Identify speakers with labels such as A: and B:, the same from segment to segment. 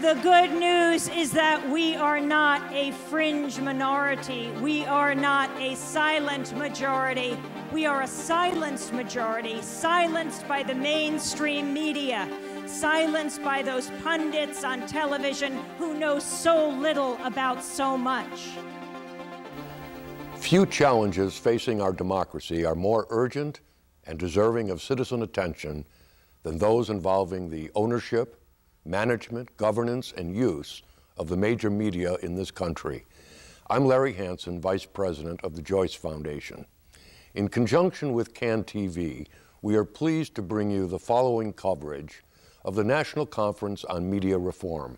A: The good news is that we are not a fringe minority. We are not a silent majority. We are a silenced majority, silenced by the mainstream media, silenced by those pundits on television who know so little about so much.
B: Few challenges facing our democracy are more urgent and deserving of citizen attention than those involving the ownership, management, governance, and use of the major media in this country. I'm Larry Hanson, Vice President of the Joyce Foundation. In conjunction with CAN TV, we are pleased to bring you the following coverage of the National Conference on Media Reform.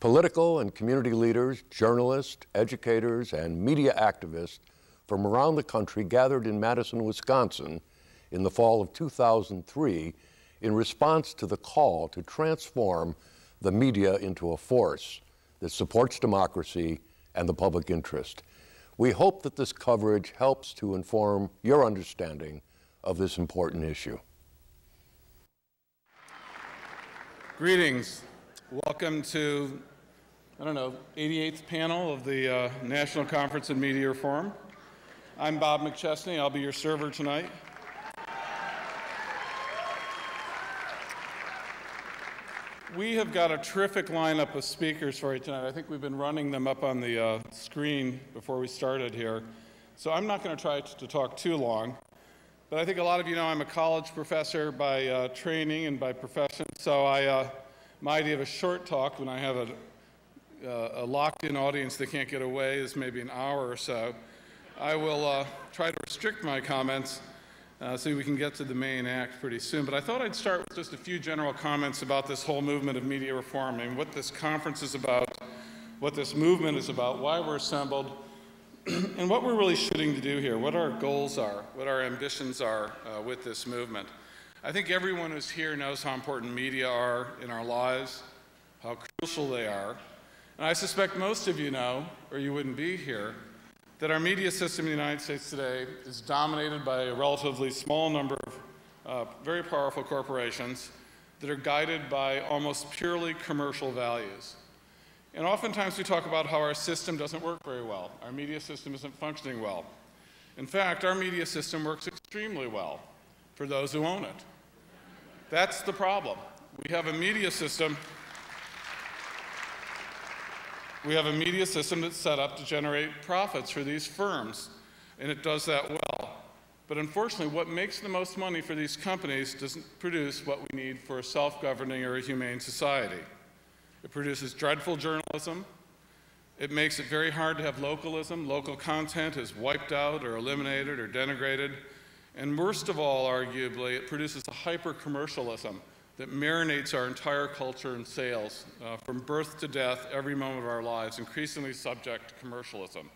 B: Political and community leaders, journalists, educators, and media activists from around the country gathered in Madison, Wisconsin in the fall of 2003 in response to the call to transform the media into a force that supports democracy and the public interest. We hope that this coverage helps to inform your understanding of this important issue.
C: Greetings. Welcome to, 88th panel of the National Conference on Media Reform. I'm Bob McChesney. I'll be your server tonight. We have got a terrific lineup of speakers for you tonight. I think we've been running them up on the screen before we started here. So I'm not going to try to talk too long. But I think a lot of you know I'm a college professor by training and by profession. So my idea of a short talk when I have a locked-in audience that can't get away is maybe an hour or so. I will try to restrict my comments so we can get to the main act pretty soon. But I thought I'd start with just a few general comments about this whole movement of media reform and what this conference is about, what this movement is about, why we're assembled, and what we're really shooting to do here, what our goals are, what our ambitions are with this movement. I think everyone who's here knows how important media are in our lives, how crucial they are. And I suspect most of you know, or you wouldn't be here, that our media system in the United States today is dominated by a relatively small number of very powerful corporations that are guided by almost purely commercial values. And oftentimes we talk about how our system doesn't work very well. Our media system isn't functioning well. In fact, our media system works extremely well for those who own it. That's the problem. We have a media system that's set up to generate profits for these firms, and it does that well. But unfortunately, what makes the most money for these companies doesn't produce what we need for a self-governing or a humane society. It produces dreadful journalism. It makes it very hard to have localism. Local content is wiped out or eliminated or denigrated. And worst of all, arguably, it produces a hyper-commercialism that marinates our entire culture and sales from birth to death, every moment of our lives, increasingly subject to commercialism.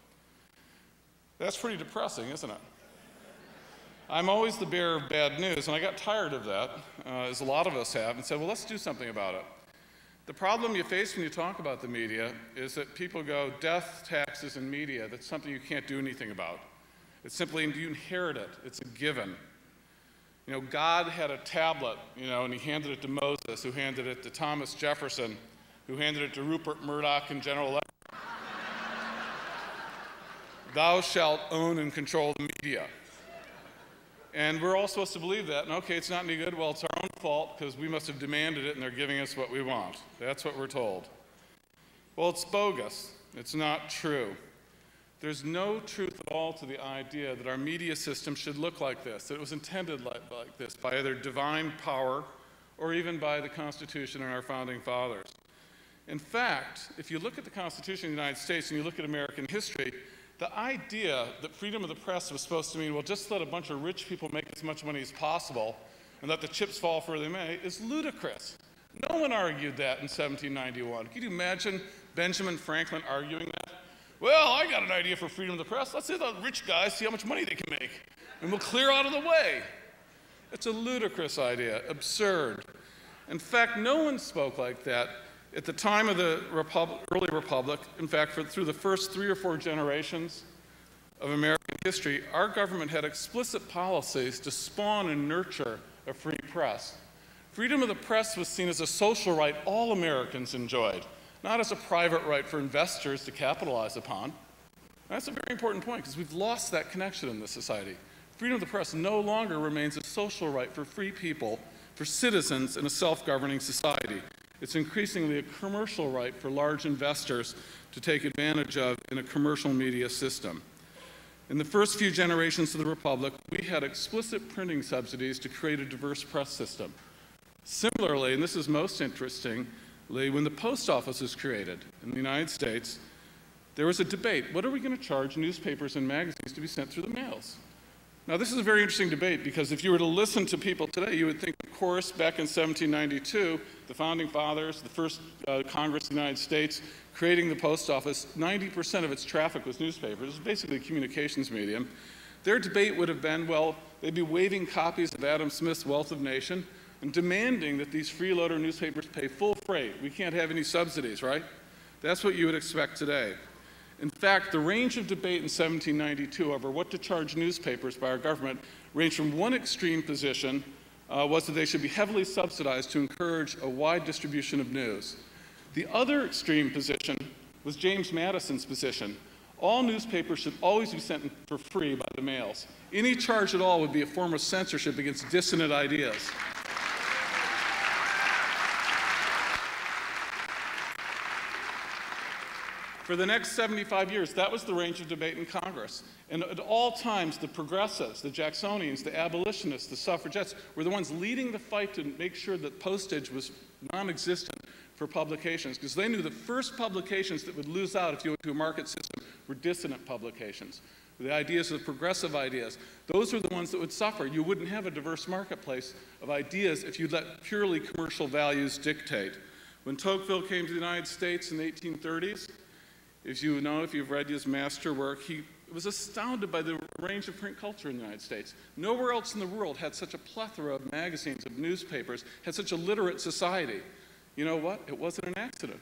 C: That's pretty depressing, isn't it? I'm always the bearer of bad news, and I got tired of that, as a lot of us have, and said, well, let's do something about it. The problem you face when you talk about the media is that people go, death, taxes, and media, that's something you can't do anything about. It's simply, you inherit it. It's a given. You know, God had a tablet, and he handed it to Moses, who handed it to Thomas Jefferson, who handed it to Rupert Murdoch and General Electric. Thou shalt own and control the media. And we're all supposed to believe that. And okay, it's not any good. Well, it's our own fault because we must have demanded it and they're giving us what we want. That's what we're told. Well, it's bogus. It's not true. There's no truth at all to the idea that our media system should look like this, that it was intended like this by either divine power or even by the Constitution and our founding fathers. In fact, if you look at the Constitution of the United States and you look at American history, the idea that freedom of the press was supposed to mean, well, just let a bunch of rich people make as much money as possible and let the chips fall where they may is ludicrous. No one argued that in 1791. Can you imagine Benjamin Franklin arguing that? Well, I got an idea for freedom of the press. Let's say the rich guys see how much money they can make, and we'll clear out of the way. It's a ludicrous idea, absurd. In fact, no one spoke like that at the time of the early Republic. In fact, through the first 3 or 4 generations of American history, our government had explicit policies to spawn and nurture a free press. Freedom of the press was seen as a social right all Americans enjoyed, not as a private right for investors to capitalize upon. That's a very important point because we've lost that connection in this society. Freedom of the press no longer remains a social right for free people, for citizens in a self-governing society. It's increasingly a commercial right for large investors to take advantage of in a commercial media system. In the first few generations of the Republic, we had explicit printing subsidies to create a diverse press system. Similarly, and this is most interestingly, when the post office was created in the United States, there was a debate. What are we going to charge newspapers and magazines to be sent through the mails? Now, this is a very interesting debate because if you were to listen to people today, you would think, of course, back in 1792, the Founding Fathers, the first Congress of the United States, creating the post office, 90% of its traffic was newspapers. It was basically a communications medium. Their debate would have been, well, they'd be waiving copies of Adam Smith's Wealth of Nations and demanding that these freeloader newspapers pay full freight. We can't have any subsidies, right? That's what you would expect today. In fact, the range of debate in 1792 over what to charge newspapers by our government ranged from one extreme position was that they should be heavily subsidized to encourage a wide distribution of news. The other extreme position was James Madison's position. All newspapers should always be sent for free by the mails. Any charge at all would be a form of censorship against dissonant ideas. For the next 75 years, that was the range of debate in Congress. And at all times, the progressives, the Jacksonians, the abolitionists, the suffragettes were the ones leading the fight to make sure that postage was non-existent for publications, because they knew the first publications that would lose out if you went to a market system were dissonant publications. The ideas of progressive ideas, those were the ones that would suffer. You wouldn't have a diverse marketplace of ideas if you let purely commercial values dictate. When Tocqueville came to the United States in the 1830s, if you know, if you've read his masterwork, he was astounded by the range of print culture in the United States. Nowhere else in the world had such a plethora of magazines, of newspapers, had such a literate society. You know what? It wasn't an accident.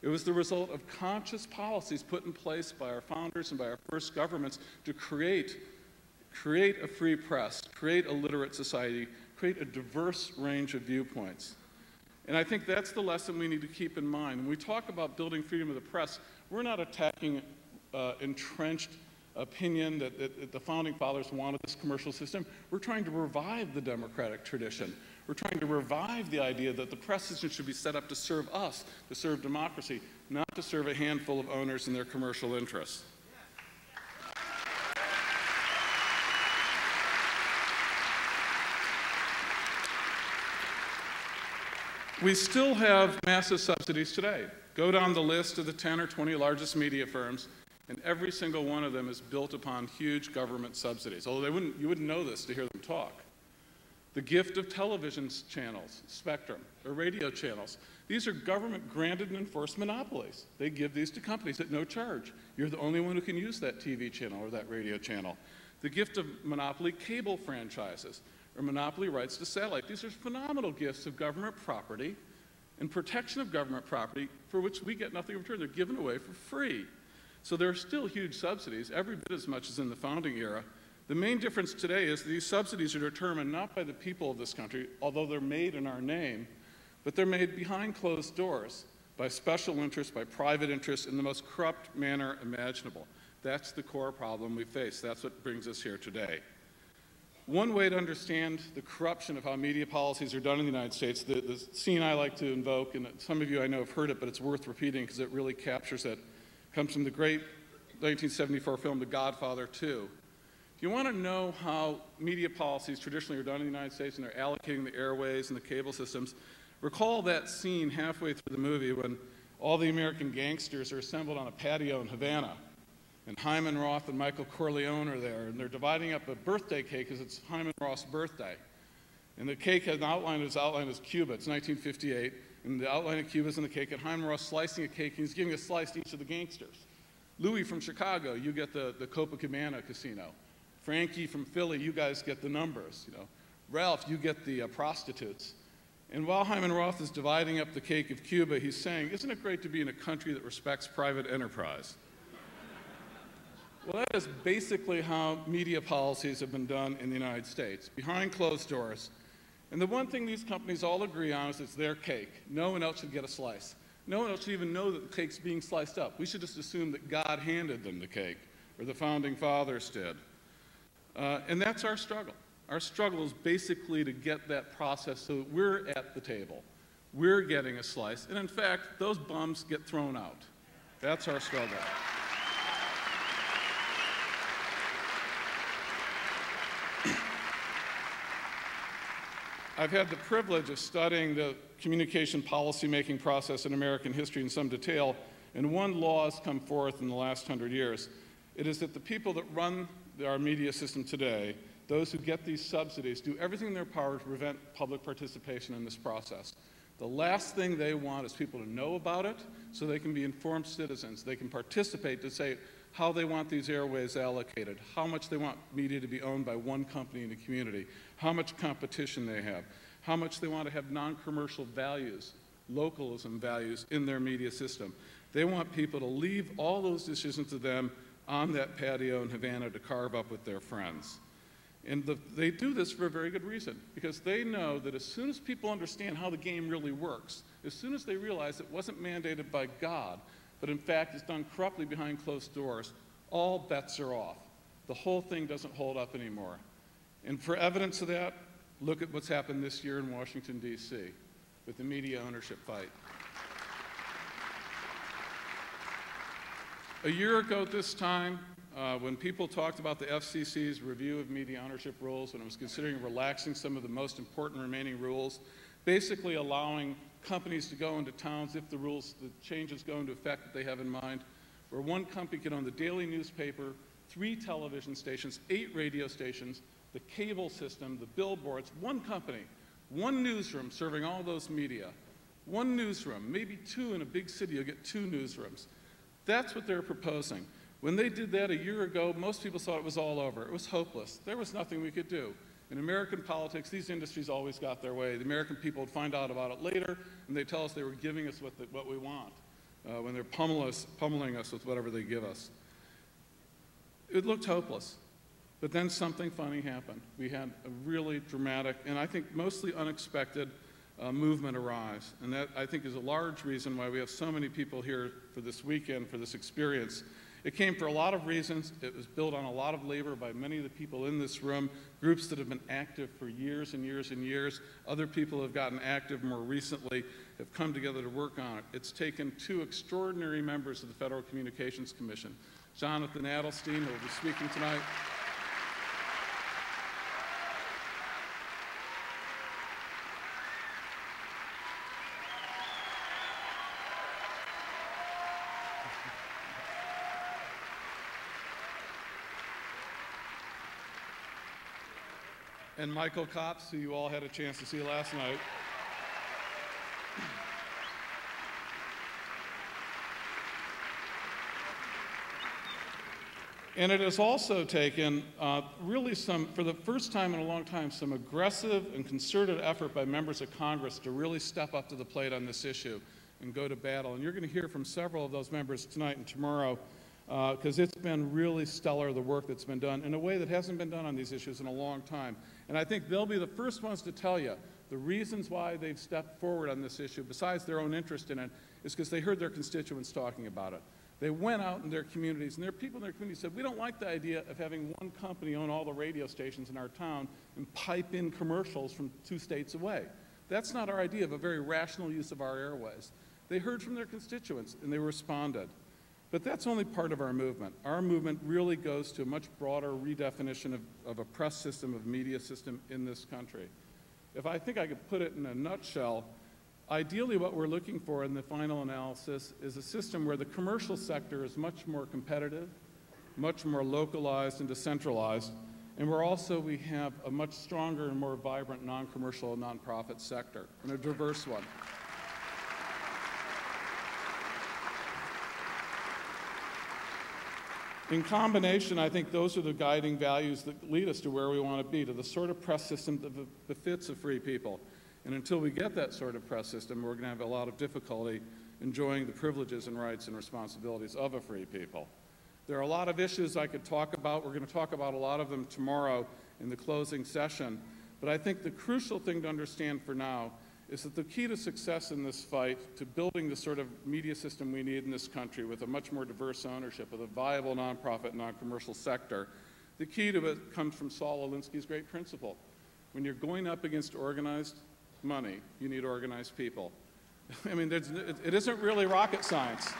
C: It was the result of conscious policies put in place by our founders and by our first governments to create a free press, create a literate society, create a diverse range of viewpoints. And I think that's the lesson we need to keep in mind. When we talk about building freedom of the press, we're not attacking entrenched opinion that the Founding Fathers wanted this commercial system. We're trying to revive the democratic tradition. We're trying to revive the idea that the press system should be set up to serve us, to serve democracy, not to serve a handful of owners and their commercial interests. We still have massive subsidies today. Go down the list of the 10 or 20 largest media firms, and every single one of them is built upon huge government subsidies, although you wouldn't know this to hear them talk. The gift of television channels, Spectrum, or radio channels, these are government-granted and enforced monopolies. They give these to companies at no charge. You're the only one who can use that TV channel or that radio channel. The gift of monopoly cable franchises, or monopoly rights to satellite. These are phenomenal gifts of government property and protection of government property for which we get nothing in return. They're given away for free. So there are still huge subsidies, every bit as much as in the founding era. The main difference today is these subsidies are determined not by the people of this country, although they're made in our name, but they're made behind closed doors by special interests, by private interests, in the most corrupt manner imaginable. That's the core problem we face. That's what brings us here today. One way to understand the corruption of how media policies are done in the United States, the scene I like to invoke, and some of you I know have heard it, but it's worth repeating because it really captures it, comes from the great 1974 film, The Godfather 2. If you want to know how media policies traditionally are done in the United States and they're allocating the airways and the cable systems, recall that scene halfway through the movie when all the American gangsters are assembled on a patio in Havana. And Hyman Roth and Michael Corleone are there, and they're dividing up a birthday cake because it's Hyman Roth's birthday. And the cake has an outline as Cuba. It's 1958, and the outline of Cuba is in the cake, and Hyman Roth slicing a cake, and he's giving a slice to each of the gangsters. Louis from Chicago, you get the Copacabana casino. Frankie from Philly, you guys get the numbers. You know. Ralph, you get the prostitutes. And while Hyman Roth is dividing up the cake of Cuba, he's saying, isn't it great to be in a country that respects private enterprise? Well, that is basically how media policies have been done in the United States, behind closed doors. And the one thing these companies all agree on is it's their cake. No one else should get a slice. No one else should even know that the cake's being sliced up. We should just assume that God handed them the cake, or the founding fathers did. And that's our struggle. Our struggle is basically to get that process so that we're at the table. We're getting a slice. And in fact, those bums get thrown out. That's our struggle. I've had the privilege of studying the communication policy-making process in American history in some detail, and one law has come forth in the last 100 years. It is that the people that run our media system today, those who get these subsidies, do everything in their power to prevent public participation in this process. The last thing they want is people to know about it so they can be informed citizens. They can participate to say how they want these airways allocated, how much they want media to be owned by one company in the community, how much competition they have, how much they want to have non-commercial values, localism values in their media system. They want people to leave all those decisions to them on that patio in Havana to carve up with their friends. And they do this for a very good reason, because they know that as soon as people understand how the game really works, as soon as they realize it wasn't mandated by God, but in fact is done corruptly behind closed doors, all bets are off. The whole thing doesn't hold up anymore. And for evidence of that, look at what's happened this year in Washington, D.C. with the media ownership fight. A year ago at this time, when people talked about the FCC's review of media ownership rules, when it was considering relaxing some of the most important remaining rules, basically allowing companies to go into towns if the changes go into effect that they have in mind, where one company can own the daily newspaper, 3 television stations, 8 radio stations, the cable system, the billboards, one company, one newsroom serving all those media, one newsroom, maybe 2 in a big city, you'll get 2 newsrooms. That's what they're proposing. When they did that a year ago, most people thought it was all over. It was hopeless. There was nothing we could do. In American politics, these industries always got their way. The American people would find out about it later, and they'd tell us they were giving us what we want when they're pummeling us with whatever they give us. It looked hopeless. But then something funny happened. We had a really dramatic, and I think mostly unexpected, movement arise. And that, I think, is a large reason why we have so many people here for this weekend, for this experience. It came for a lot of reasons. It was built on a lot of labor by many of the people in this room, groups that have been active for years and years and years. Other people have gotten active more recently, have come together to work on it. It's taken 2 extraordinary members of the Federal Communications Commission, Jonathan Adelstein, who will be speaking tonight, and Michael Copps, who you all had a chance to see last night. And it has also taken really for the first time in a long time, some aggressive and concerted effort by members of Congress to really step up to the plate on this issue and go to battle. And you're going to hear from several of those members tonight and tomorrow, because it's been really stellar, the work that's been done in a way that hasn't been done on these issues in a long time. And I think they'll be the first ones to tell you the reasons why they've stepped forward on this issue, besides their own interest in it, is because they heard their constituents talking about it. They went out in their communities, and there are people in their communities who said, we don't like the idea of having one company own all the radio stations in our town and pipe in commercials from 2 states away. That's not our idea of a very rational use of our airways. They heard from their constituents, and they responded. But that's only part of our movement. Our movement really goes to a much broader redefinition of a press system, of media system in this country. If I think I could put it in a nutshell, ideally what we're looking for in the final analysis is a system where the commercial sector is much more competitive, much more localized and decentralized, and where also we have a much stronger and more vibrant non-commercial nonprofit sector, and a diverse one. In combination, I think those are the guiding values that lead us to where we want to be, to the sort of press system that befits a free people. And until we get that sort of press system, we're going to have a lot of difficulty enjoying the privileges and rights and responsibilities of a free people. There are a lot of issues I could talk about. We're going to talk about a lot of them tomorrow in the closing session. But I think the crucial thing to understand for now is that the key to success in this fight, to building the sort of media system we need in this country with a much more diverse ownership, with a viable nonprofit, non-commercial sector, the key to it comes from Saul Alinsky's great principle. When you're going up against organized money, you need organized people. I mean, it isn't really rocket science.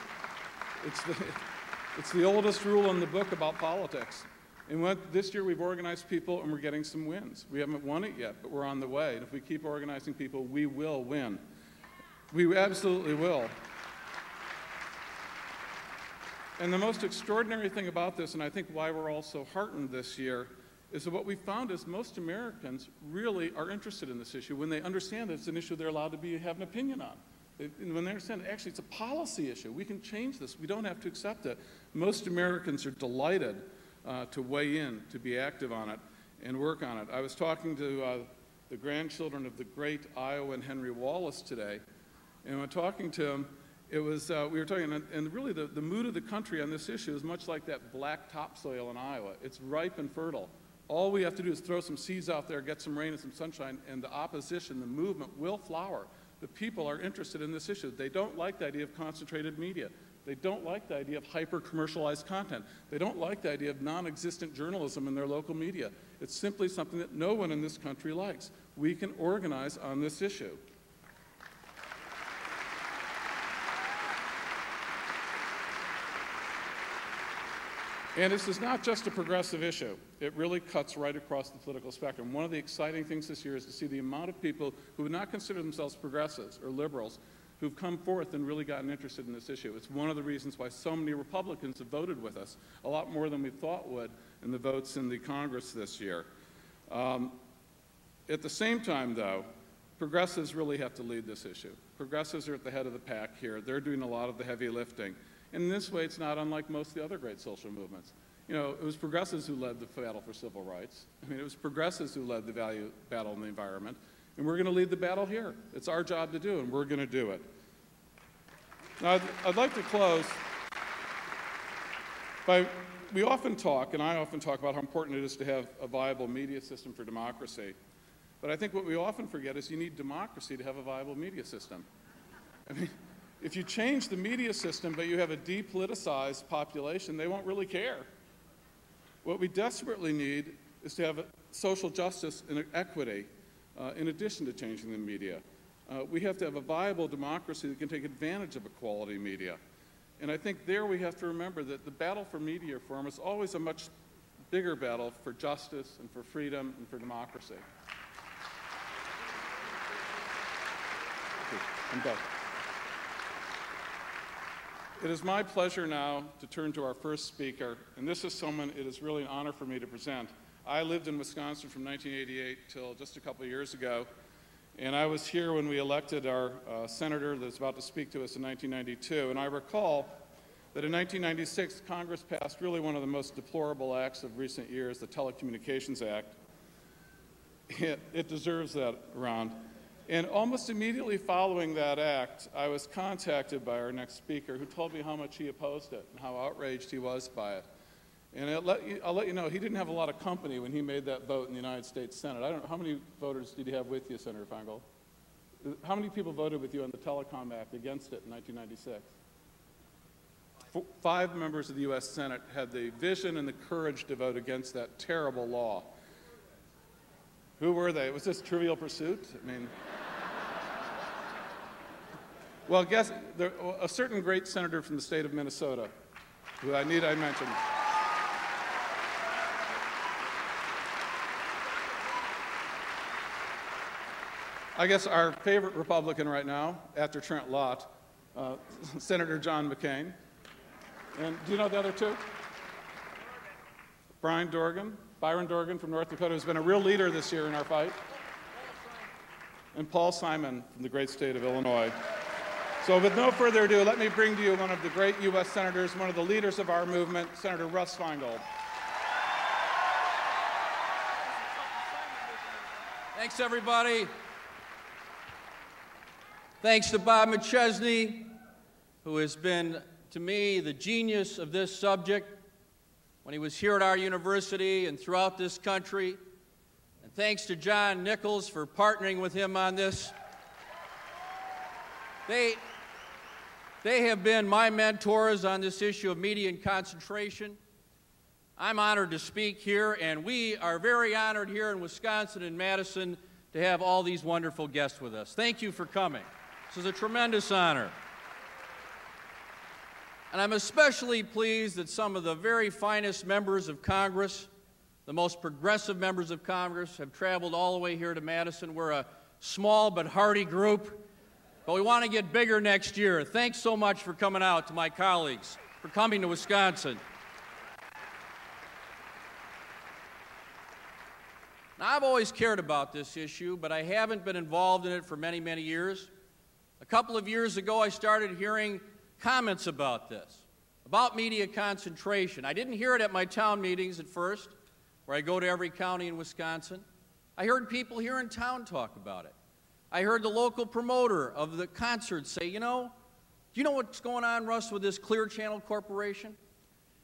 C: It's the oldest rule in the book about politics. And this year we've organized people and we're getting some wins. We haven't won it yet, but we're on the way. And if we keep organizing people, we will win. We absolutely will. And the most extraordinary thing about this, and I think why we're all so heartened this year, is that what we found is most Americans really are interested in this issue when they understand that it's an issue they're allowed to have an opinion on. When they understand that actually it's a policy issue, we can change this, we don't have to accept it. Most Americans are delighted to weigh in, to be active on it, and work on it. I was talking to the grandchildren of the great Iowan Henry Wallace today, and when talking to him, it was, we were talking, and really the mood of the country on this issue is much like that black topsoil in Iowa. It's ripe and fertile. All we have to do is throw some seeds out there, get some rain and some sunshine, and the opposition, the movement will flower. The people are interested in this issue. They don't like the idea of concentrated media. They don't like the idea of hyper-commercialized content. They don't like the idea of non-existent journalism in their local media. It's simply something that no one in this country likes. We can organize on this issue. And this is not just a progressive issue. It really cuts right across the political spectrum. One of the exciting things this year is to see the amount of people who would not consider themselves progressives or liberals who've come forth and really gotten interested in this issue. It's one of the reasons why so many Republicans have voted with us, a lot more than we thought would in the votes in the Congress this year. At the same time, though, progressives really have to lead this issue. Progressives are at the head of the pack here. They're doing a lot of the heavy lifting. And in this way, it's not unlike most of the other great social movements. You know, it was progressives who led the battle for civil rights. I mean, it was progressives who led the battle in the environment. And we're going to lead the battle here. It's our job to do, and we're going to do it. Now, I'd like to close by, we often talk, and I often talk about how important it is to have a viable media system for democracy. But I think what we often forget is you need democracy to have a viable media system. I mean, if you change the media system, but you have a depoliticized population, they won't really care. What we desperately need is to have social justice and equity in addition to changing the media. We have to have a viable democracy that can take advantage of a quality media. And I think there we have to remember that the battle for media reform is always a much bigger battle for justice and for freedom and for democracy. I'm done. It is my pleasure now to turn to our first speaker, and this is someone it is really an honor for me to present. I lived in Wisconsin from 1988 till just a couple of years ago, and I was here when we elected our senator that's about to speak to us in 1992, and I recall that in 1996, Congress passed really one of the most deplorable acts of recent years, the Telecommunications Act. It deserves that round. And almost immediately following that act, I was contacted by our next speaker who told me how much he opposed it and how outraged he was by it. And I'll let you know, he didn't have a lot of company when he made that vote in the United States Senate. I don't know, how many voters did you have with you, Senator Feingold? How many people voted with you on the Telecom Act against it in 1996? 5 members of the U.S. Senate had the vision and the courage to vote against that terrible law. Who were they? Was this Trivial Pursuit? I mean, well, guess a certain great senator from the state of Minnesota, who I mention. I guess our favorite Republican right now, after Trent Lott, Senator John McCain. And do you know the other two? Byron Dorgan from North Dakota, who's been a real leader this year in our fight. And Paul Simon from the great state of Illinois. So with no further ado, let me bring to you one of the great U.S. senators, one of the leaders of our movement, Senator Russ Feingold.
D: Thanks, everybody. Thanks to Bob McChesney, who has been, to me, the genius of this subject when he was here at our university and throughout this country. And thanks to John Nichols for partnering with him on this. They have been my mentors on this issue of media and concentration. I'm honored to speak here, and we are very honored here in Wisconsin and Madison to have all these wonderful guests with us. Thank you for coming. This is a tremendous honor. And I'm especially pleased that some of the very finest members of Congress, the most progressive members of Congress, have traveled all the way here to Madison. We're a small but hearty group, but we want to get bigger next year. Thanks so much for coming out, to my colleagues, for coming to Wisconsin. Now, I've always cared about this issue, but I haven't been involved in it for many, many years. A couple of years ago, I started hearing comments about this, about media concentration. I didn't hear it at my town meetings at first, where I go to every county in Wisconsin. I heard people here in town talk about it. I heard the local promoter of the concert say, do you know what's going on, Russ, with this Clear Channel Corporation?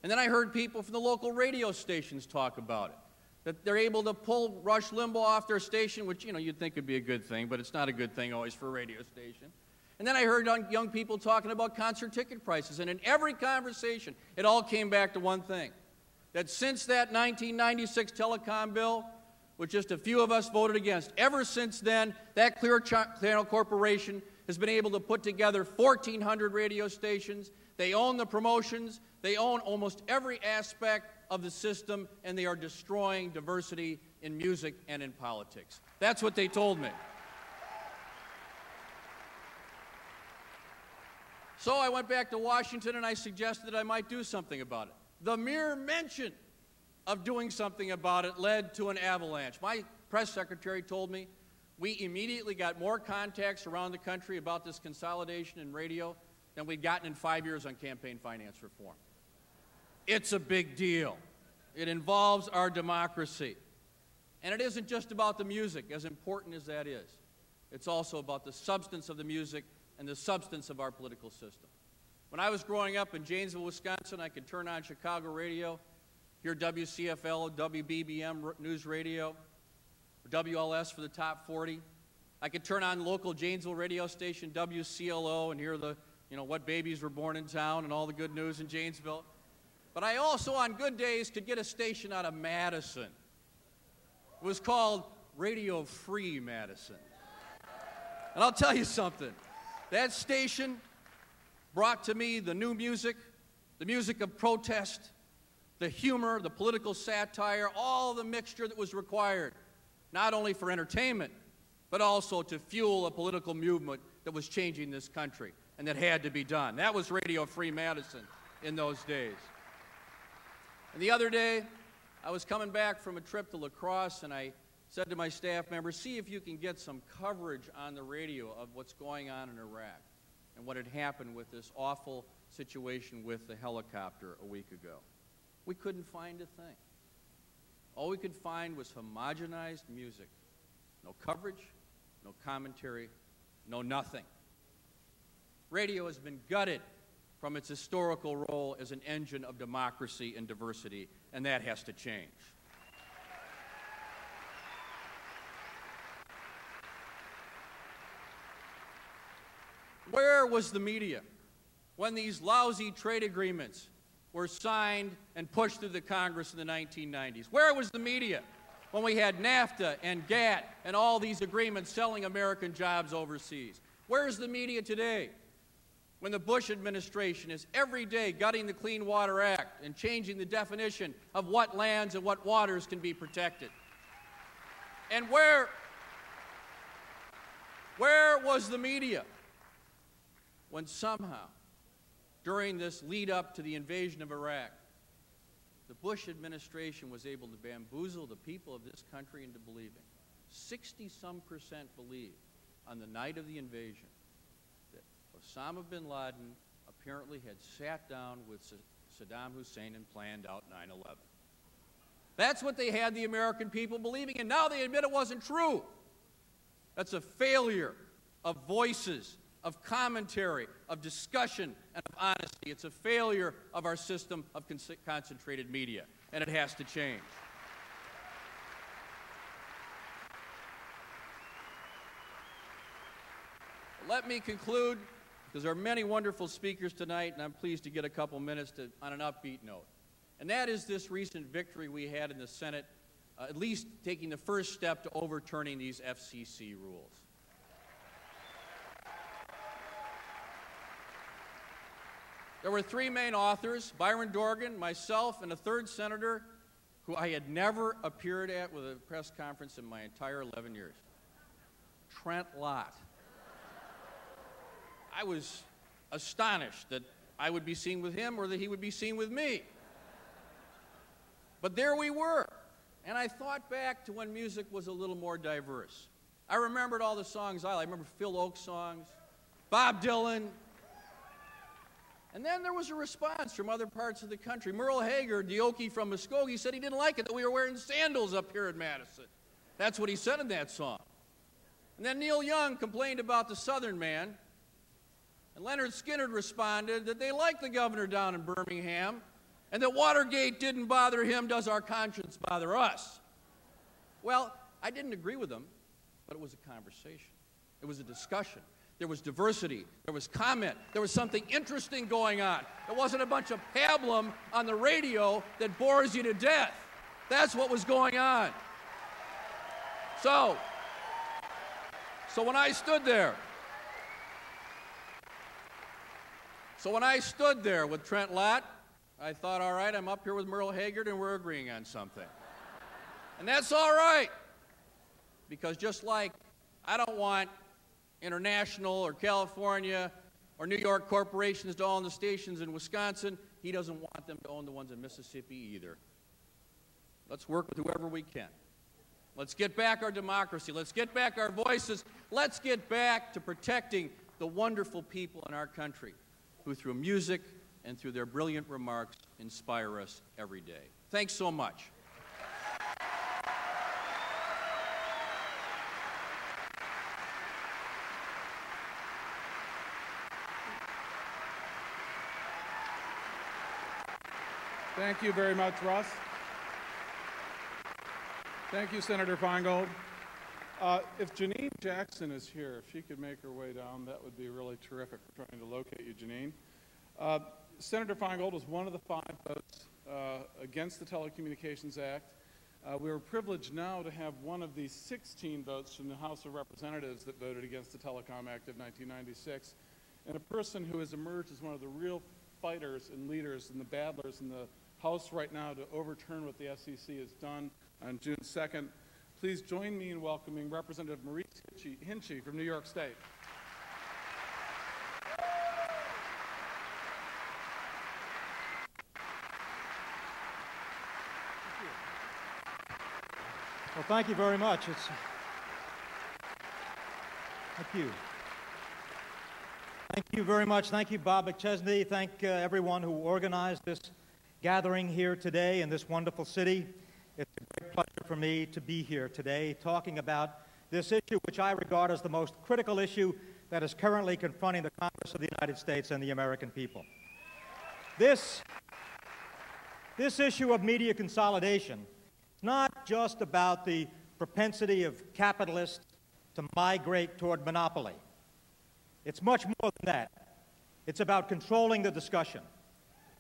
D: And then I heard people from the local radio stations talk about it, that they're able to pull Rush Limbaugh off their station, which, you'd think would be a good thing, but it's not a good thing always for a radio station. And then I heard young people talking about concert ticket prices, and in every conversation, it all came back to one thing, that since that 1996 telecom bill, which just a few of us voted against, ever since then, that Clear Channel Corporation has been able to put together 1,400 radio stations. They own the promotions. They own almost every aspect of the system, and they are destroying diversity in music and in politics. That's what they told me. So I went back to Washington and I suggested that I might do something about it. The mere mention of doing something about it led to an avalanche. My press secretary told me we immediately got more contacts around the country about this consolidation in radio than we'd gotten in 5 years on campaign finance reform. It's a big deal. It involves our democracy. And it isn't just about the music, as important as that is. It's also about the substance of the music and the substance of our political system. When I was growing up in Janesville, Wisconsin, I could turn on Chicago radio, hear WCFL, WBBM News Radio, or WLS for the top 40. I could turn on local Janesville radio station, WCLO, and hear the, what babies were born in town and all the good news in Janesville. But I also, on good days, could get a station out of Madison. It was called Radio Free Madison. And I'll tell you something. That station brought to me the new music, the music of protest, the humor, the political satire, all the mixture that was required, not only for entertainment, but also to fuel a political movement that was changing this country and that had to be done. That was Radio Free Madison in those days. And the other day, I was coming back from a trip to La Crosse, and I said to my staff members, see if you can get some coverage on the radio of what's going on in Iraq and what had happened with this awful situation with the helicopter a week ago. We couldn't find a thing. All we could find was homogenized music. No coverage, no commentary, no nothing. Radio has been gutted from its historical role as an engine of democracy and diversity, and that has to change. Where was the media when these lousy trade agreements were signed and pushed through the Congress in the 1990s? Where was the media when we had NAFTA and GATT and all these agreements selling American jobs overseas? Where is the media today when the Bush administration is every day gutting the Clean Water Act and changing the definition of what lands and what waters can be protected? And where was the media when somehow, during this lead up to the invasion of Iraq, the Bush administration was able to bamboozle the people of this country into believing, 60-some% believed on the night of the invasion, that Osama bin Laden apparently had sat down with Saddam Hussein and planned out 9/11. That's what they had the American people believing, and now they admit it wasn't true. That's a failure of voices, of commentary, of discussion, and of honesty. It's a failure of our system of concentrated media, and it has to change. let me conclude, because there are many wonderful speakers tonight, and I'm pleased to get a couple minutes on an upbeat note. And that is this recent victory we had in the Senate, at least taking the first step to overturning these FCC rules. There were three main authors, Byron Dorgan, myself, and a third senator who I had never appeared at with a press conference in my entire 11 years, Trent Lott. I was astonished that I would be seen with him or that he would be seen with me. But there we were, and I thought back to when music was a little more diverse. I remembered all the songs I remember Phil Oakes songs, Bob Dylan. And then there was a response from other parts of the country. Merle Haggard, the Okie from Muskogee, said he didn't like it that we were wearing sandals up here in Madison. That's what he said in that song. And then Neil Young complained about the Southern man. And Leonard Skinner responded that they liked the governor down in Birmingham and that Watergate didn't bother him, does our conscience bother us? Well, I didn't agree with them, but it was a conversation. It was a discussion. There was diversity, there was comment, there was something interesting going on. It wasn't a bunch of pablum on the radio that bores you to death. That's what was going on. So when I stood there with Trent Lott, I thought, all right, I'm up here with Merle Haggard and we're agreeing on something. And that's all right, because just like I don't want International or California or New York corporations to own the stations in Wisconsin, he doesn't want them to own the ones in Mississippi either. Let's work with whoever we can. Let's get back our democracy. Let's get back our voices. Let's get back to protecting the wonderful people in our country who through music and through their brilliant remarks inspire us every day. Thanks so much.
C: Thank you very much, Russ. Thank you, Senator Feingold. If Janine Jackson is here, if she could make her way down, that would be really terrific. We're trying to locate you, Janine. Senator Feingold was one of the 5 votes against the Telecommunications Act. We are privileged now to have one of the 16 votes from the House of Representatives that voted against the Telecom Act of 1996, and a person who has emerged as one of the real fighters and leaders and the battlers in the House right now to overturn what the FCC has done on June 2nd. Please join me in welcoming Representative Maurice Hinchey from New York State.
E: Well, thank you very much. Thank you. Thank you very much. Thank you, Bob McChesney. Thank everyone who organized this gathering here today in this wonderful city. It's a great pleasure for me to be here today talking about this issue, which I regard as the most critical issue that is currently confronting the Congress of the United States and the American people. This issue of media consolidation is not just about the propensity of capitalists to migrate toward monopoly. It's much more than that. It's about controlling the discussion.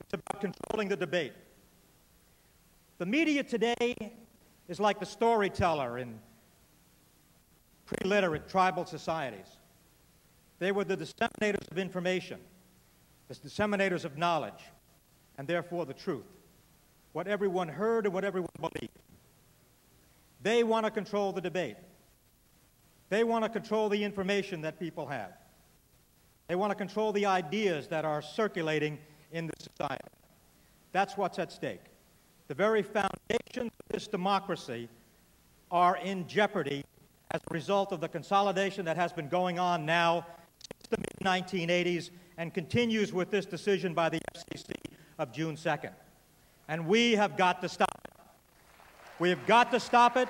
E: It's about controlling the debate. The media today is like the storyteller in pre-literate tribal societies. They were the disseminators of information, the disseminators of knowledge, and therefore the truth, what everyone heard and what everyone believed. They want to control the debate. They want to control the information that people have. They want to control the ideas that are circulating in the society. That's what's at stake. The very foundations of this democracy are in jeopardy as a result of the consolidation that has been going on now since the mid-1980s and continues with this decision by the FCC of June 2nd. And we have got to stop it. We have got to stop it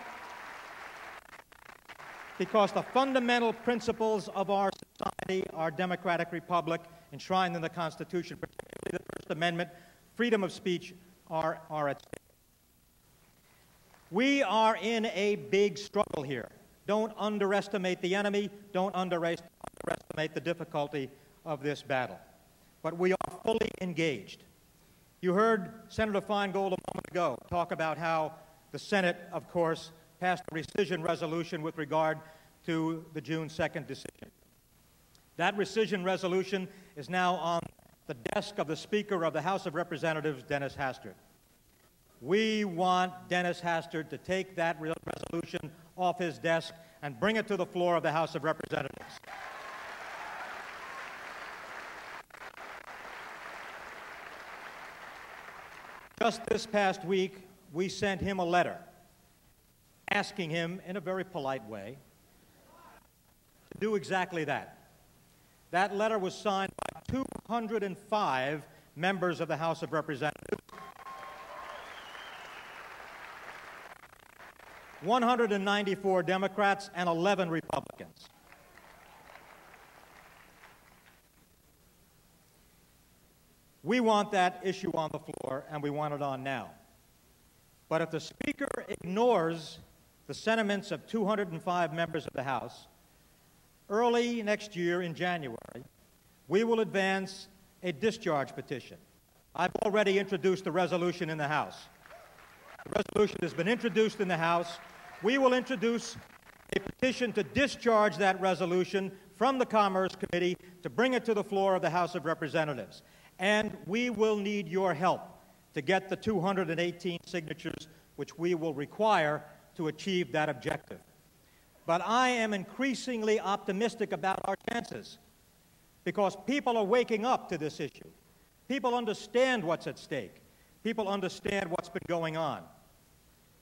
E: because the fundamental principles of our society, our democratic republic, enshrined in the Constitution, particularly the First Amendment, freedom of speech, are at stake. We are in a big struggle here. Don't underestimate the enemy. Don't underestimate underestimate the difficulty of this battle. But we are fully engaged. You heard Senator Feingold a moment ago talk about how the Senate, of course, passed a rescission resolution with regard to the June 2nd decision. That rescission resolution is now on the desk of the Speaker of the House of Representatives, Dennis Hastert. We want Dennis Hastert to take that resolution off his desk and bring it to the floor of the House of Representatives. Just this past week, we sent him a letter asking him, in a very polite way, to do exactly that. That letter was signed by 205 members of the House of Representatives, 194 Democrats, and 11 Republicans. We want that issue on the floor, and we want it on now. But if the Speaker ignores the sentiments of 205 members of the House, early next year in January, we will advance a discharge petition. I've already introduced the resolution in the House. The resolution has been introduced in the House. We will introduce a petition to discharge that resolution from the Commerce Committee to bring it to the floor of the House of Representatives. And we will need your help to get the 218 signatures which we will require to achieve that objective. But I am increasingly optimistic about our chances because people are waking up to this issue. People understand what's at stake. People understand what's been going on.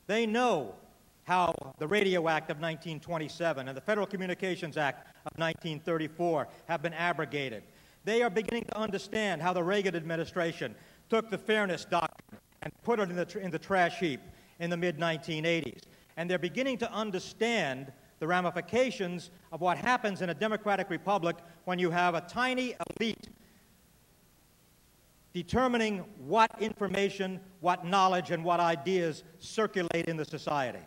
E: They know how the Radio Act of 1927 and the Federal Communications Act of 1934 have been abrogated. They are beginning to understand how the Reagan administration took the Fairness Doctrine and put it in the trash heap in the mid-1980s. And they're beginning to understand the ramifications of what happens in a democratic republic when you have a tiny elite determining what information, what knowledge, and what ideas circulate in the society.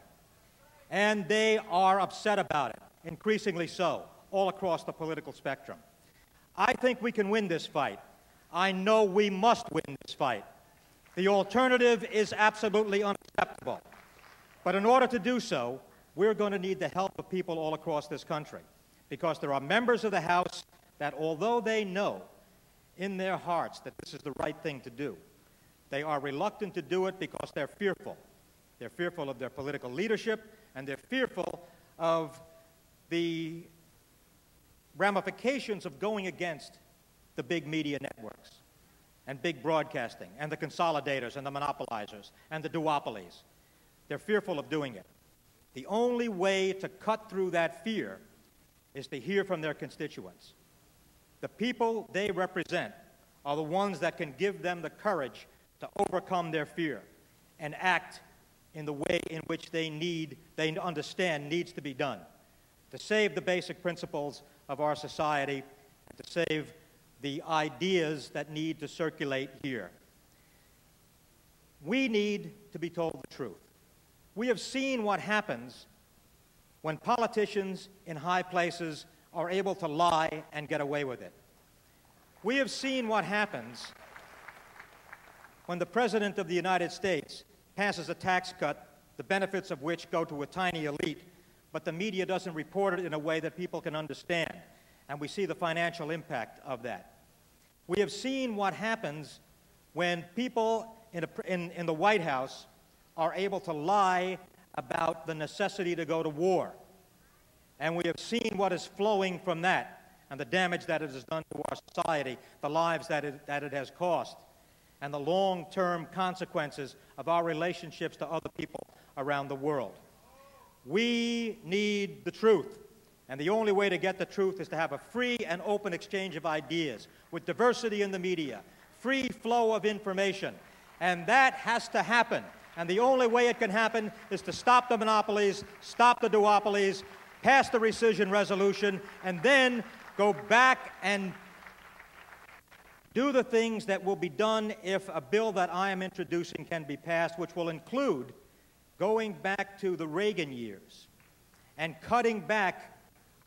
E: And they are upset about it, increasingly so, all across the political spectrum. I think we can win this fight. I know we must win this fight. The alternative is absolutely unacceptable. But in order to do so, we're going to need the help of people all across this country, because there are members of the House that, although they know in their hearts that this is the right thing to do, they are reluctant to do it because they're fearful. They're fearful of their political leadership, and they're fearful of the ramifications of going against the big media networks and big broadcasting and the consolidators and the monopolizers and the duopolies. They're fearful of doing it. The only way to cut through that fear is to hear from their constituents. The people they represent are the ones that can give them the courage to overcome their fear and act in the way in which they understand needs to be done to save the basic principles of our society and to save the ideas that need to circulate here. We need to be told the truth. We have seen what happens when politicians in high places are able to lie and get away with it. We have seen what happens when the President of the United States passes a tax cut, the benefits of which go to a tiny elite, but the media doesn't report it in a way that people can understand, and we see the financial impact of that. We have seen what happens when people in the White House are able to lie about the necessity to go to war. And we have seen what is flowing from that and the damage that it has done to our society, the lives that it has cost, and the long-term consequences of our relationships to other people around the world. We need the truth. And the only way to get the truth is to have a free and open exchange of ideas with diversity in the media, free flow of information. And that has to happen. And the only way it can happen is to stop the monopolies, stop the duopolies, pass the rescission resolution, and then go back and do the things that will be done if a bill that I am introducing can be passed, which will include going back to the Reagan years and cutting back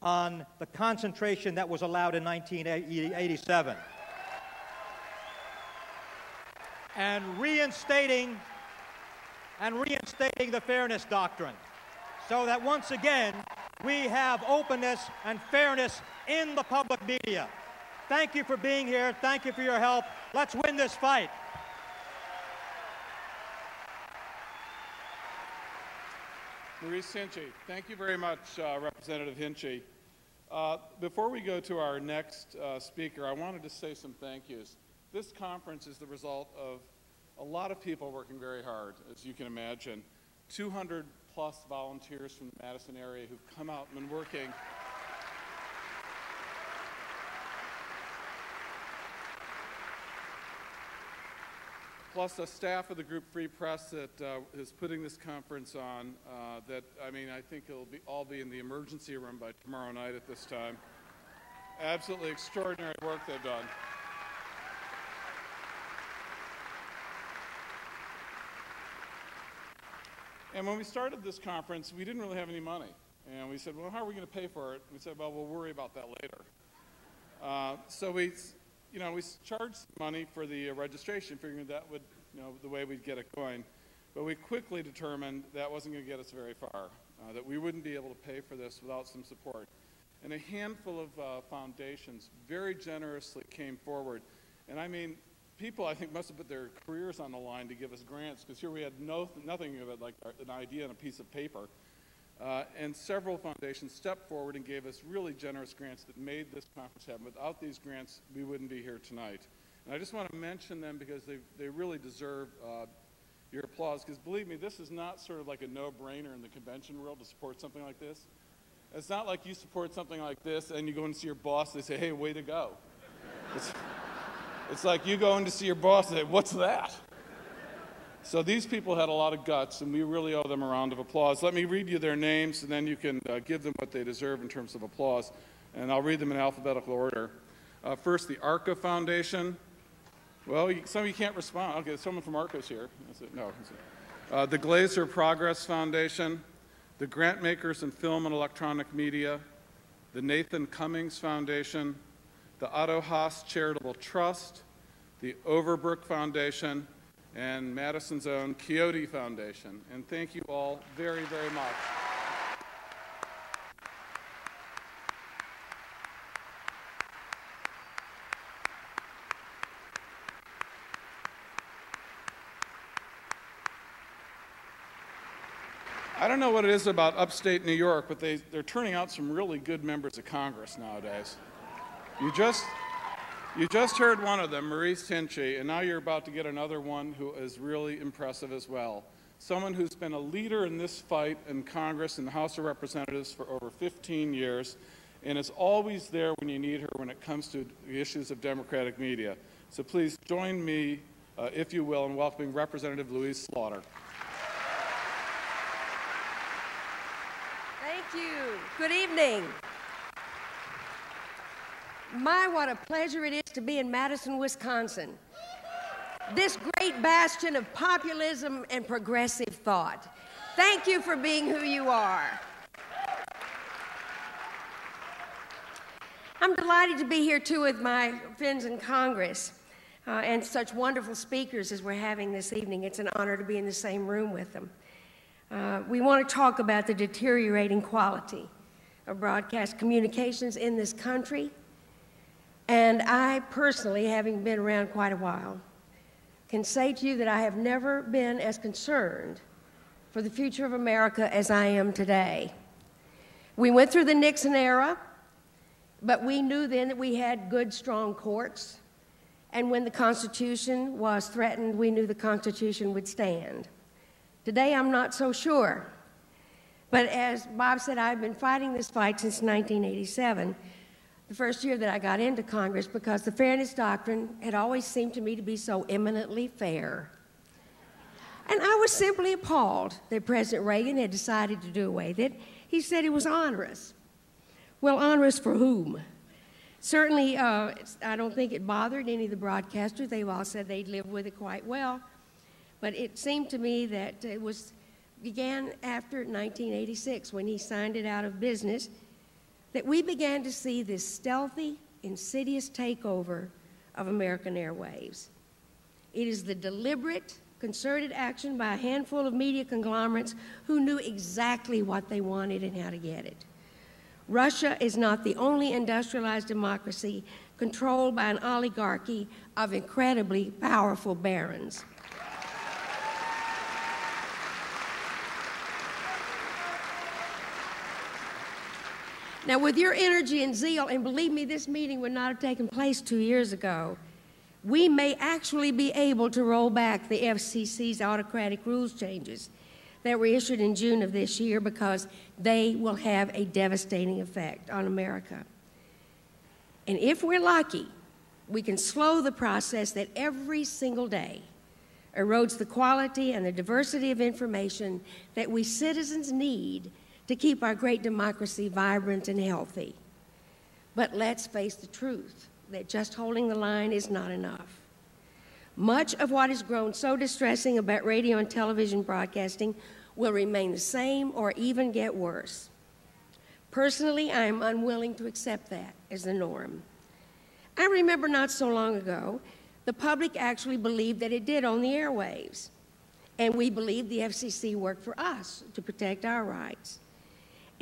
E: on the concentration that was allowed in 1987. And reinstating the fairness doctrine, so that once again we have openness and fairness in the public media. Thank you for being here. Thank you for your help. Let's win this fight.
C: Maurice Hinchey. Thank you very much, Representative Hinchey. Before we go to our next speaker, I wanted to say some thank yous. This conference is the result of a lot of people working very hard, as you can imagine. 200 plus volunteers from the Madison area who've come out and been working. Plus the staff of the group Free Press that is putting this conference on, I think it'll all be in the emergency room by tomorrow night at this time. Absolutely extraordinary work they've done. And when we started this conference, we didn't really have any money. And we said, well, how are we going to pay for it? We said, well, we'll worry about that later. So we charged money for the registration, figuring that would, the way we'd get it going. But we quickly determined that wasn't going to get us very far, that we wouldn't be able to pay for this without some support. And a handful of foundations very generously came forward. And I mean, people, I think, must have put their careers on the line to give us grants, because here we had nothing of it like an idea on a piece of paper. And several foundations stepped forward and gave us really generous grants that made this conference happen. Without these grants, we wouldn't be here tonight. And I just want to mention them because they really deserve your applause, because believe me, this is not sort of like a no-brainer in the convention world to support something like this. It's not like you support something like this and you go in to see your boss, they say, hey, way to go. It's like you go in to see your boss and say, what's that? So these people had a lot of guts, and we really owe them a round of applause. Let me read you their names, and then you can give them what they deserve in terms of applause. And I'll read them in alphabetical order. First, the ARCA Foundation. Well, some of you can't respond. Okay, someone from ARCA's here. Is it? No. The Glazer Progress Foundation, the Grantmakers in Film and Electronic Media, the Nathan Cummings Foundation, the Otto Haas Charitable Trust, the Overbrook Foundation, and Madison's own Quixote Foundation. And thank you all very, very much. I don't know what it is about upstate New York, but they're turning out some really good members of Congress nowadays. You just heard one of them, Maurice Hinchey, and now you're about to get another one who is really impressive as well. Someone who's been a leader in this fight in Congress and the House of Representatives for over 15 years, and is always there when you need her when it comes to the issues of democratic media. So please join me, if you will, in welcoming Representative Louise Slaughter.
F: Thank you. Good evening. My, what a pleasure it is to be in Madison, Wisconsin. This great bastion of populism and progressive thought. Thank you for being who you are. I'm delighted to be here, too, with my friends in Congress and such wonderful speakers as we're having this evening. It's an honor to be in the same room with them. We want to talk about the deteriorating quality of broadcast communications in this country. And I personally, having been around quite a while, can say to you that I have never been as concerned for the future of America as I am today. We went through the Nixon era, but we knew then that we had good, strong courts. And when the Constitution was threatened, we knew the Constitution would stand. Today, I'm not so sure. But as Bob said, I've been fighting this fight since 1987. The first year that I got into Congress, because the fairness doctrine had always seemed to me to be so eminently fair. And I was simply appalled that President Reagan had decided to do away with it. He said it was onerous. Well, onerous for whom? Certainly, I don't think it bothered any of the broadcasters. They all said they'd live with it quite well. But it seemed to me that it began after 1986 when he signed it out of business. that we began to see this stealthy, insidious takeover of American airwaves. It is the deliberate, concerted action by a handful of media conglomerates who knew exactly what they wanted and how to get it. Russia is not the only industrialized democracy controlled by an oligarchy of incredibly powerful barons. Now, with your energy and zeal, and believe me, this meeting would not have taken place 2 years ago, we may actually be able to roll back the FCC's autocratic rules changes that were issued in June of this year, because they will have a devastating effect on America. And if we're lucky, we can slow the process that every single day erodes the quality and the diversity of information that we citizens need to keep our great democracy vibrant and healthy. But let's face the truth, that just holding the line is not enough. Much of what has grown so distressing about radio and television broadcasting will remain the same or even get worse. Personally, I am unwilling to accept that as the norm. I remember not so long ago, the public actually believed that it did own the airwaves, and we believed the FCC worked for us to protect our rights.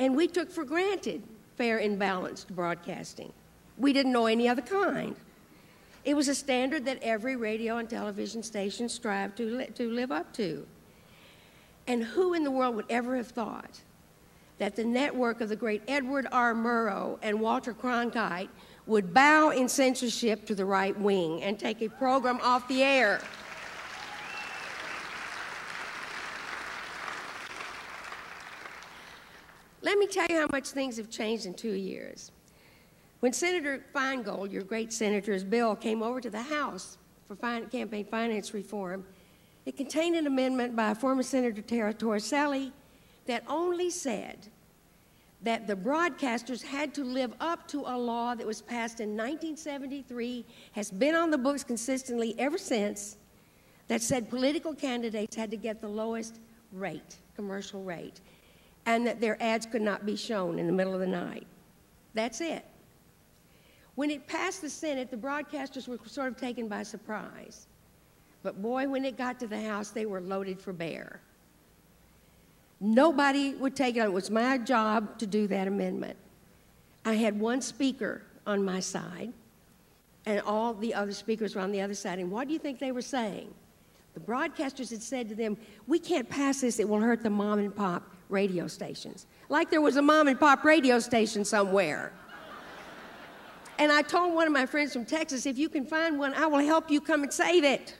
F: And we took for granted fair and balanced broadcasting. We didn't know any other kind. It was a standard that every radio and television station strived to live up to. And who in the world would ever have thought that the network of the great Edward R. Murrow and Walter Cronkite would bow in censorship to the right wing and take a program off the air? Let me tell you how much things have changed in 2 years. When Senator Feingold, your great senator's bill, came over to the House for campaign finance reform, it contained an amendment by former Senator Tara Torricelli that only said that the broadcasters had to live up to a law that was passed in 1973, has been on the books consistently ever since, that said political candidates had to get the lowest rate, commercial rate, and that their ads could not be shown in the middle of the night. That's it. When it passed the Senate, the broadcasters were sort of taken by surprise. But boy, when it got to the House, they were loaded for bear. Nobody would take it on. It was my job to do that amendment. I had one speaker on my side, and all the other speakers were on the other side. And what do you think they were saying? The broadcasters had said to them, "We can't pass this, it will hurt the mom and pop radio stations." Like there was a mom and pop radio station somewhere. And I told one of my friends from Texas, if you can find one, I will help you come and save it.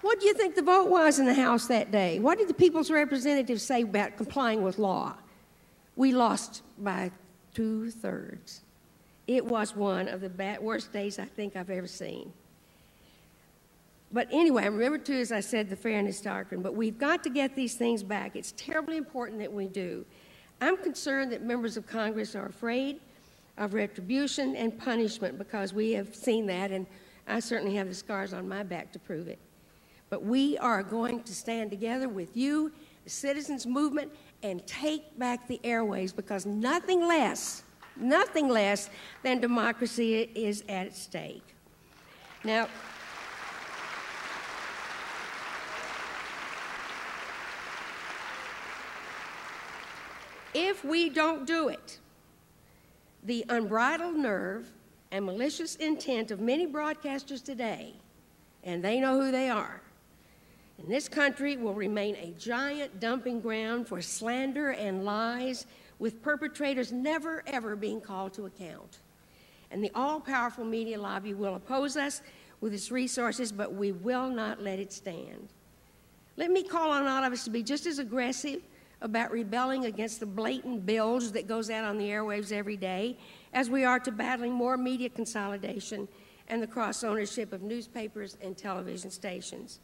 F: What do you think the vote was in the House that day? What did the people's representatives say about complying with law? We lost by 2/3. It was one of the worst days I think I've ever seen. But anyway, I remember too, as I said, the fairness doctrine. But we've got to get these things back. It's terribly important that we do. I'm concerned that members of Congress are afraid of retribution and punishment, because we have seen that, and I certainly have the scars on my back to prove it. But we are going to stand together with you, the citizens' movement, and take back the airwaves, because nothing less than democracy is at stake. Now, if we don't do it, the unbridled nerve and malicious intent of many broadcasters today, and they know who they are, in this country will remain a giant dumping ground for slander and lies, with perpetrators never, ever being called to account. And the all-powerful media lobby will oppose us with its resources, but we will not let it stand. Let me call on all of us to be just as aggressive about rebelling against the blatant bilge that goes out on the airwaves every day as we are to battling more media consolidation and the cross-ownership of newspapers and television stations.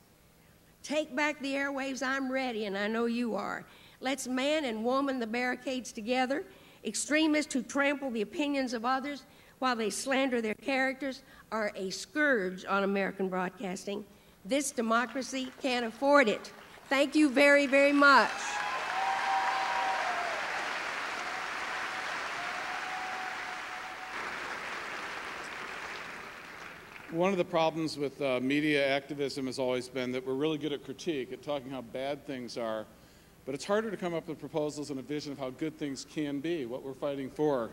F: Take back the airwaves. I'm ready, and I know you are. Let's man and woman the barricades together. Extremists who trample the opinions of others while they slander their characters are a scourge on American broadcasting. This democracy can't afford it. Thank you very, very much.
C: One of the problems with media activism has always been that we're really good at critique, at talking how bad things are, but it's harder to come up with proposals and a vision of how good things can be, what we're fighting for.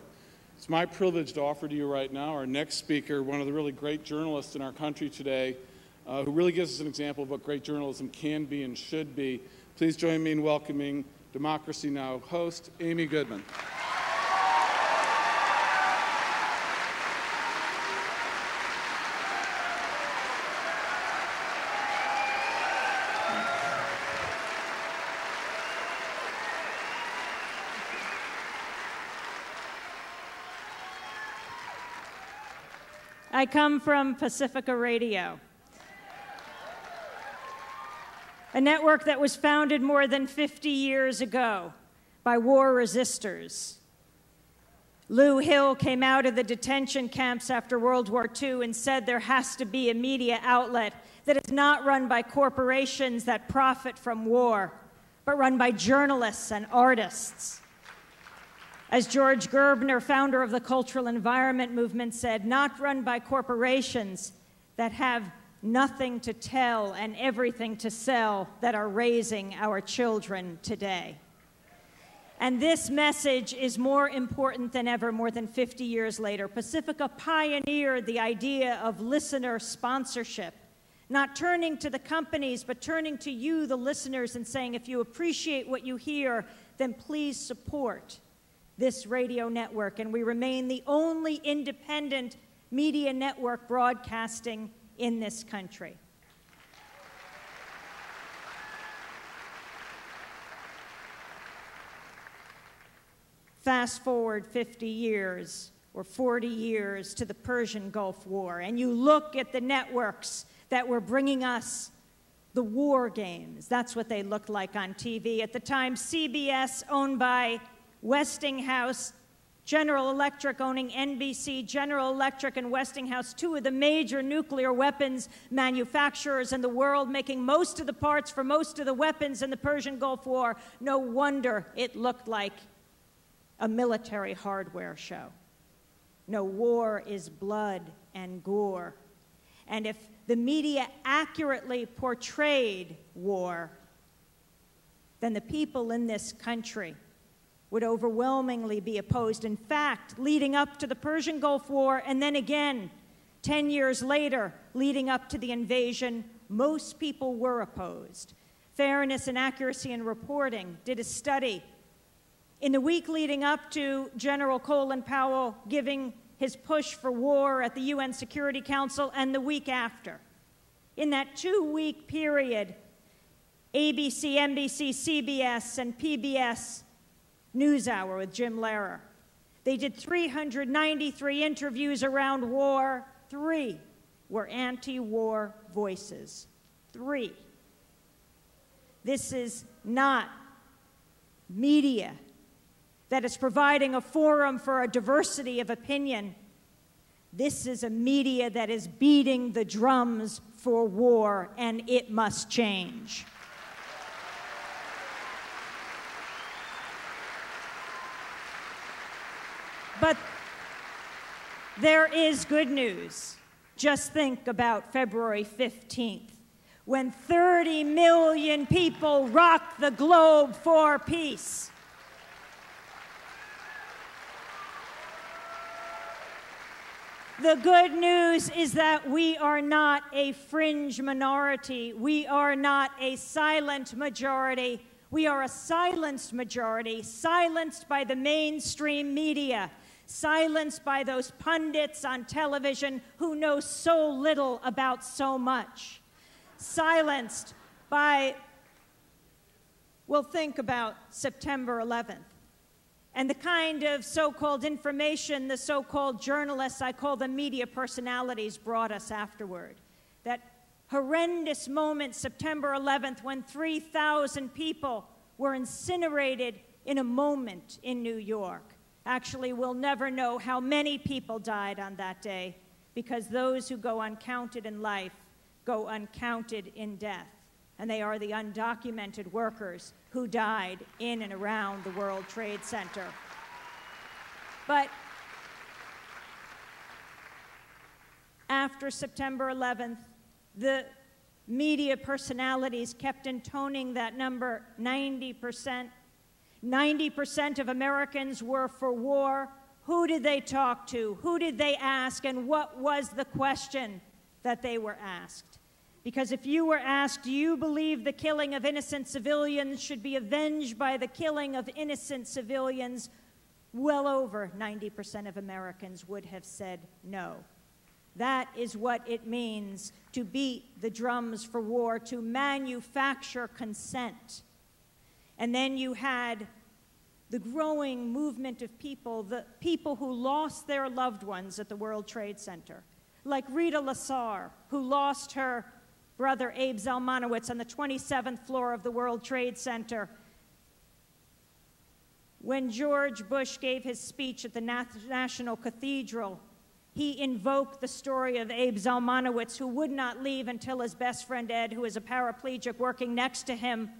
C: It's my privilege to offer to you right now our next speaker, one of the really great journalists in our country today, who really gives us an example of what great journalism can be and should be. Please join me in welcoming Democracy Now! Host Amy Goodman.
A: I come from Pacifica Radio, a network that was founded more than 50 years ago by war resistors. Lou Hill came out of the detention camps after World War II and said there has to be a media outlet that is not run by corporations that profit from war, but run by journalists and artists. As George Gerbner, founder of the Cultural Environment Movement, said, not run by corporations that have nothing to tell and everything to sell that are raising our children today. And this message is more important than ever, more than 50 years later. Pacifica pioneered the idea of listener sponsorship, not turning to the companies, but turning to you, the listeners, and saying, if you appreciate what you hear, then please support this radio network. And we remain the only independent media network broadcasting in this country. Fast forward 50 years or 40 years to the Persian Gulf War, and you look at the networks that were bringing us the war games. That's what they looked like on TV. At the time, CBS, owned by Westinghouse, General Electric owning NBC, General Electric and Westinghouse, two of the major nuclear weapons manufacturers in the world, making most of the parts for most of the weapons in the Persian Gulf War. No wonder it looked like a military hardware show. No, war is blood and gore. And if the media accurately portrayed war, then the people in this country would overwhelmingly be opposed. In fact, leading up to the Persian Gulf War, and then again, 10 years later, leading up to the invasion, most people were opposed. Fairness and Accuracy in Reporting did a study in the week leading up to General Colin Powell giving his push for war at the UN Security Council, and the week after. In that 2-week period, ABC, NBC, CBS, and PBS NewsHour with Jim Lehrer. They did 393 interviews around war. 3 were anti-war voices. 3. This is not media that is providing a forum for a diversity of opinion. This is a media that is beating the drums for war, and it must change. But there is good news. Just think about February 15th, when 30 million people rocked the globe for peace. The good news is that we are not a fringe minority. We are not a silent majority. We are a silenced majority, silenced by the mainstream media, silenced by those pundits on television who know so little about so much, silenced by, well, think about September 11th and the kind of so-called information the so-called journalists, I call them media personalities, brought us afterward. That horrendous moment, September 11th, when 3,000 people were incinerated in a moment in New York. Actually, we'll never know how many people died on that day, because those who go uncounted in life go uncounted in death. And they are the undocumented workers who died in and around the World Trade Center. But after September 11th, the media personalities kept intoning that number, 90%. 90% of Americans were for war. Who did they talk to? Who did they ask? And what was the question that they were asked? Because if you were asked, do you believe the killing of innocent civilians should be avenged by the killing of innocent civilians, well over 90% of Americans would have said no. That is what it means to beat the drums for war, to manufacture consent. And then you had the growing movement of people, the people who lost their loved ones at the World Trade Center, like Rita Lasar, who lost her brother Abe Zalmanowitz on the 27th floor of the World Trade Center. When George Bush gave his speech at the National Cathedral, he invoked the story of Abe Zalmanowitz, who would not leave until his best friend Ed, who is a paraplegic working next to him,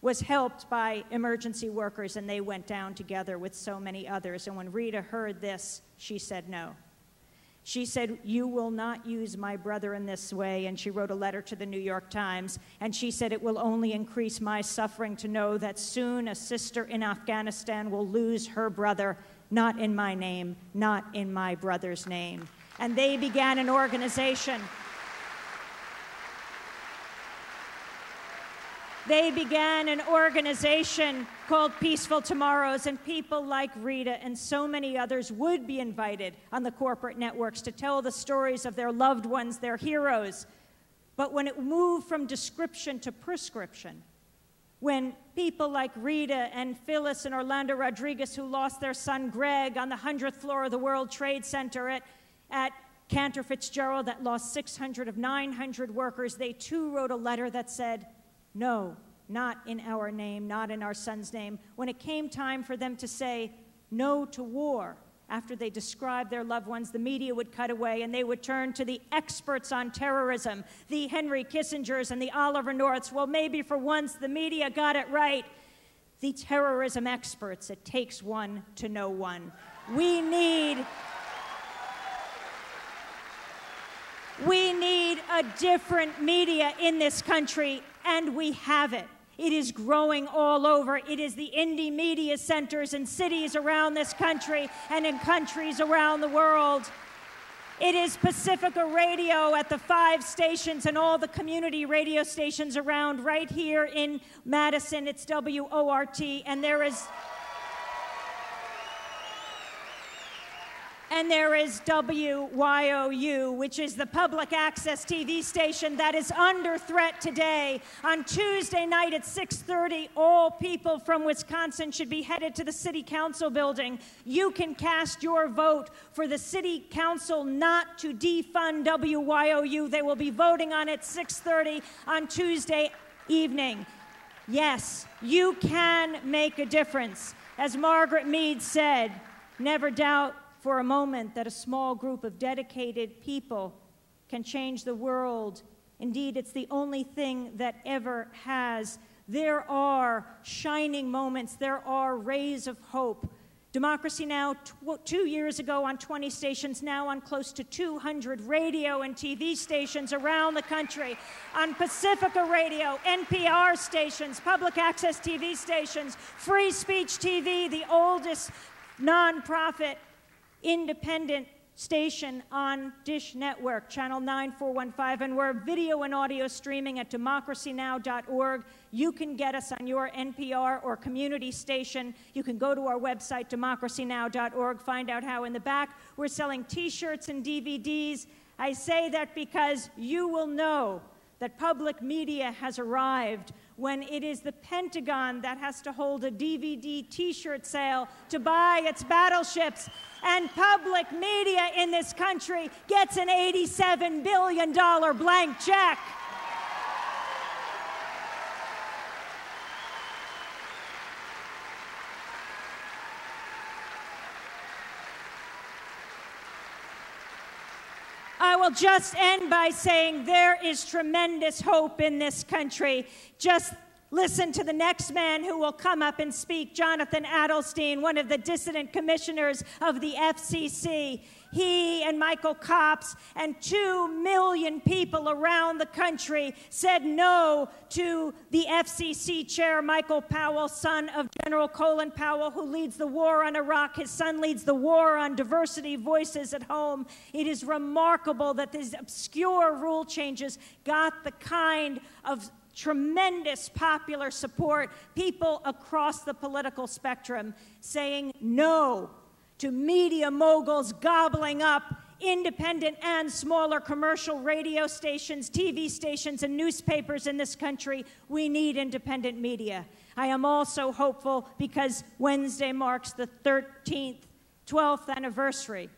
A: was helped by emergency workers, and they went down together with so many others. And when Rita heard this, she said no. She said, "You will not use my brother in this way," and she wrote a letter to the New York Times, and she said, "It will only increase my suffering to know that soon a sister in Afghanistan will lose her brother, not in my name, not in my brother's name." And they began an organization. They began an organization called Peaceful Tomorrows, and people like Rita and so many others would be invited on the corporate networks to tell the stories of their loved ones, their heroes. But when it moved from description to prescription, when people like Rita and Phyllis and Orlando Rodriguez, who lost their son Greg on the 100th floor of the World Trade Center at Cantor Fitzgerald that lost 600 of 900 workers, they too wrote a letter that said, "No, not in our name, not in our son's name." When it came time for them to say no to war, after they described their loved ones, the media would cut away and they would turn to the experts on terrorism, the Henry Kissingers and the Oliver Norths. Well, maybe for once the media got it right. The terrorism experts, it takes one to know one. We need a different media in this country, and we have it. It is growing all over. It is the indie media centers in cities around this country and in countries around the world. It is Pacifica Radio at the 5 stations and all the community radio stations around. Right here in Madison, it's WORT, and there is WYOU, which is the public access TV station that is under threat today. On Tuesday night at 6:30, all people from Wisconsin should be headed to the City Council building. You can cast your vote for the City Council not to defund WYOU. They will be voting on it 6:30 on Tuesday evening. Yes, you can make a difference. As Margaret Mead said, never doubt for a moment that a small group of dedicated people can change the world. Indeed, it's the only thing that ever has. There are shining moments. There are rays of hope. Democracy Now! 2 years ago on 20 stations, now on close to 200 radio and TV stations around the country, on Pacifica Radio, NPR stations, public access TV stations, Free Speech TV, the oldest nonprofit independent station on Dish Network, channel 9415, and we're video and audio streaming at democracynow.org. You can get us on your NPR or community station. You can go to our website, democracynow.org, find out how. In the back, we're selling T-shirts and DVDs. I say that because you will know that public media has arrived when it is the Pentagon that has to hold a DVD T-shirt sale to buy its battleships, and public media in this country gets an $87 billion blank check. I will just end by saying there is tremendous hope in this country. Just listen to the next man who will come up and speak, Jonathan Adelstein, one of the dissident commissioners of the FCC. he and Michael Copps and 2 million people around the country said no to the FCC chair, Michael Powell, son of General Colin Powell, who leads the war on Iraq. His son leads the war on diversity voices at home. It is remarkable that these obscure rule changes got the kind of tremendous popular support, people across the political spectrum saying no to media moguls gobbling up independent and smaller commercial radio stations, TV stations, and newspapers in this country. We need independent media. I am also hopeful because Wednesday marks the 12th anniversary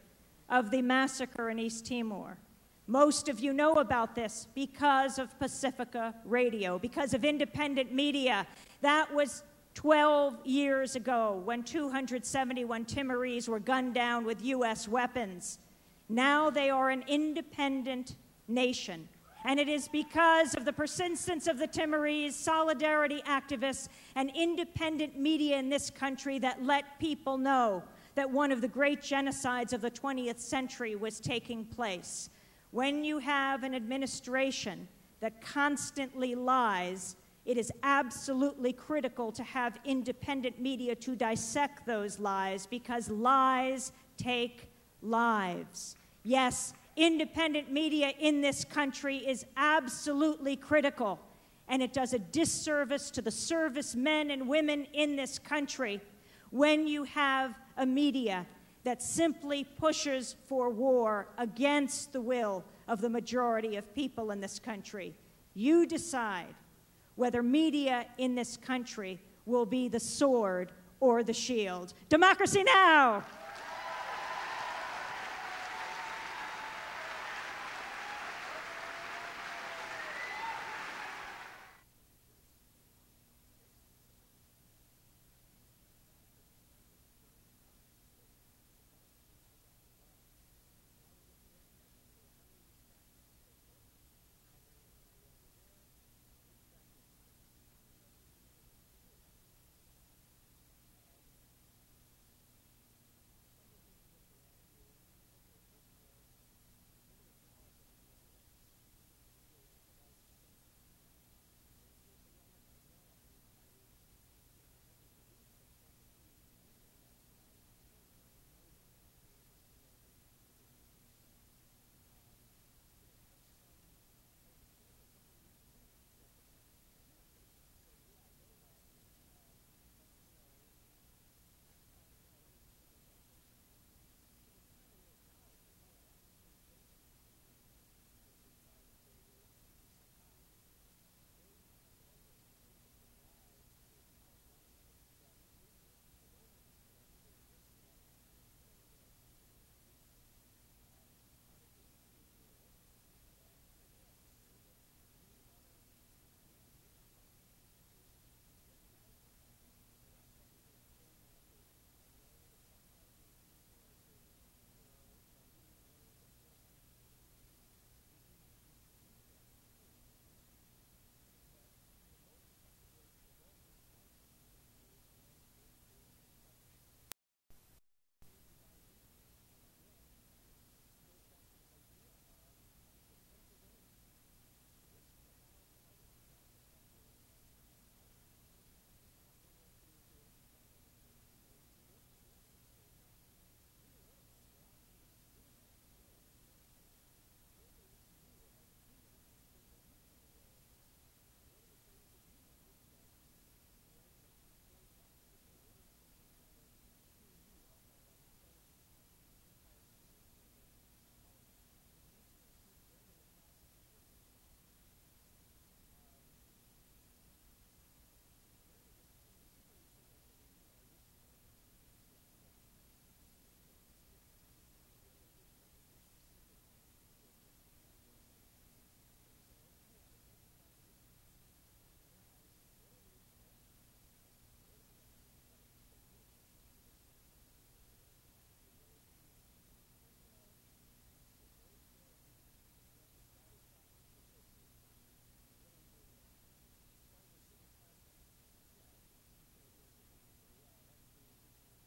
A: of the massacre in East Timor. Most of you know about this because of Pacifica Radio, because of independent media. That was 12 years ago when 271 Timorese were gunned down with U.S. weapons. Now they are an independent nation. And it is because of the persistence of the Timorese, solidarity activists, and independent media in this country that let people know that one of the great genocides of the 20th century was taking place. When you have an administration that constantly lies, it is absolutely critical to have independent media to dissect those lies, because lies take lives. Yes, independent media in this country is absolutely critical, and it does a disservice to the servicemen and women in this country when you have a media that simply pushes for war against the will of the majority of people in this country. You decide whether media in this country will be the sword or the shield. Democracy Now!